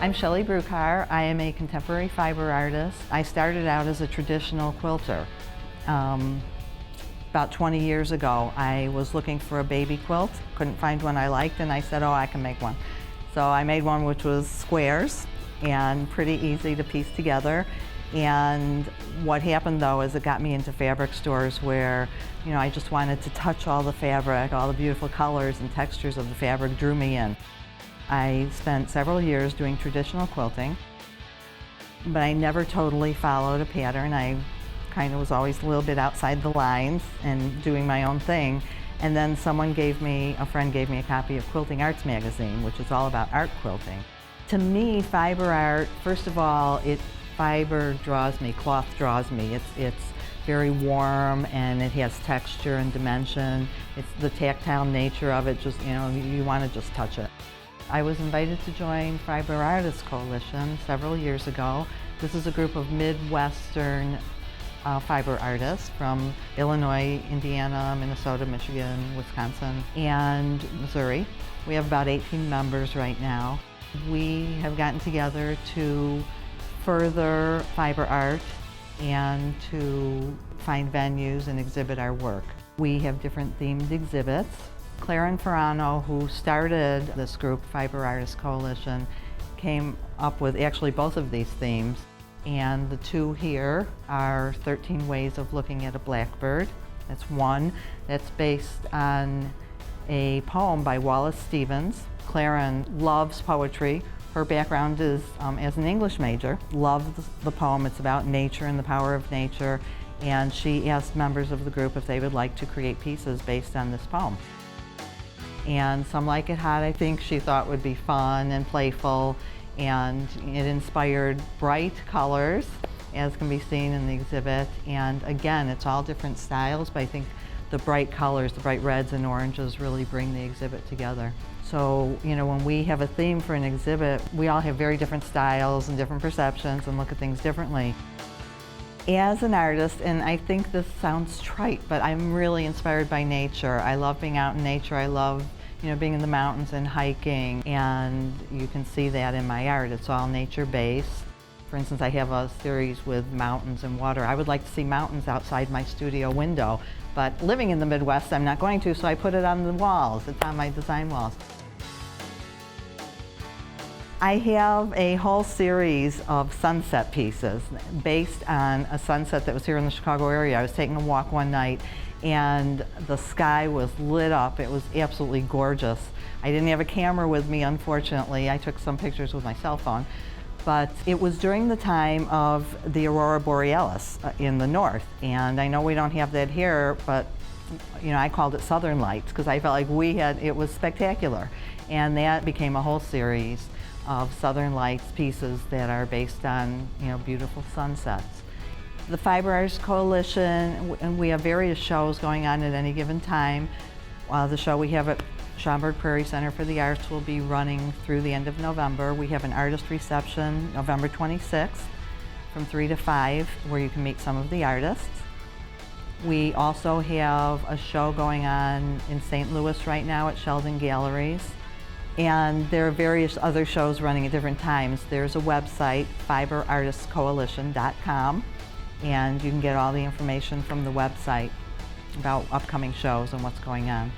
I'm Shelley Brucar. I am a contemporary fiber artist. I started out as a traditional quilter. About 20 years ago, I was looking for a baby quilt, couldn't find one I liked, and I said, oh, I can make one. So I made one which was squares and pretty easy to piece together. And what happened though is it got me into fabric stores where, I just wanted to touch all the fabric, all the beautiful colors and textures of the fabric drew me in. I spent several years doing traditional quilting, but I never totally followed a pattern. I kind of was always a little bit outside the lines and doing my own thing. And then a friend gave me a copy of Quilting Arts magazine, which is all about art quilting. To me, fiber art, first of all, fiber draws me, cloth draws me. It's very warm and it has texture and dimension. It's the tactile nature of it, just, you want to just touch it. I was invited to join Fiber Artists Coalition several years ago. This is a group of Midwestern fiber artists from Illinois, Indiana, Minnesota, Michigan, Wisconsin, and Missouri. We have about 18 members right now. We have gotten together to further fiber art and to find venues and exhibit our work. We have different themed exhibits. Claire and Ferrano, who started this group, Fiber Artists Coalition, came up with actually both of these themes. And the two here are 13 Ways of Looking at a Blackbird. That's one that's based on a poem by Wallace Stevens. Claren loves poetry. Her background is as an English major, loves the poem. It's about nature and the power of nature. And she asked members of the group if they would like to create pieces based on this poem. And Some Like It Hot, I think she thought would be fun and playful. And it inspired bright colors, as can be seen in the exhibit. And again, it's all different styles, but I think the bright colors, the bright reds and oranges really bring the exhibit together. So, when we have a theme for an exhibit, we all have very different styles and different perceptions and look at things differently. As an artist, and I think this sounds trite, but I'm really inspired by nature. I love being out in nature. I love being in the mountains and hiking, and you can see that in my art. It's all nature-based. For instance, I have a series with mountains and water. I would like to see mountains outside my studio window, but living in the Midwest, I'm not going to, so I put it on the walls. It's on my design walls. I have a whole series of sunset pieces based on a sunset that was here in the Chicago area. I was taking a walk one night and the sky was lit up. It was absolutely gorgeous. I didn't have a camera with me, unfortunately. I took some pictures with my cell phone. But it was during the time of the Aurora Borealis in the north. And I know we don't have that here, but I called it Southern Lights because I felt like it was spectacular. And that became a whole series of Southern Lights pieces that are based on beautiful sunsets. The Fiber Artists Coalition, and we have various shows going on at any given time. The show we have at Schaumburg Prairie Center for the Arts will be running through the end of November. We have an artist reception November 26th from 3 to 5 where you can meet some of the artists. We also have a show going on in St. Louis right now at Sheldon Galleries. And there are various other shows running at different times. There's a website, fiberartistscoalition.com, and you can get all the information from the website about upcoming shows and what's going on.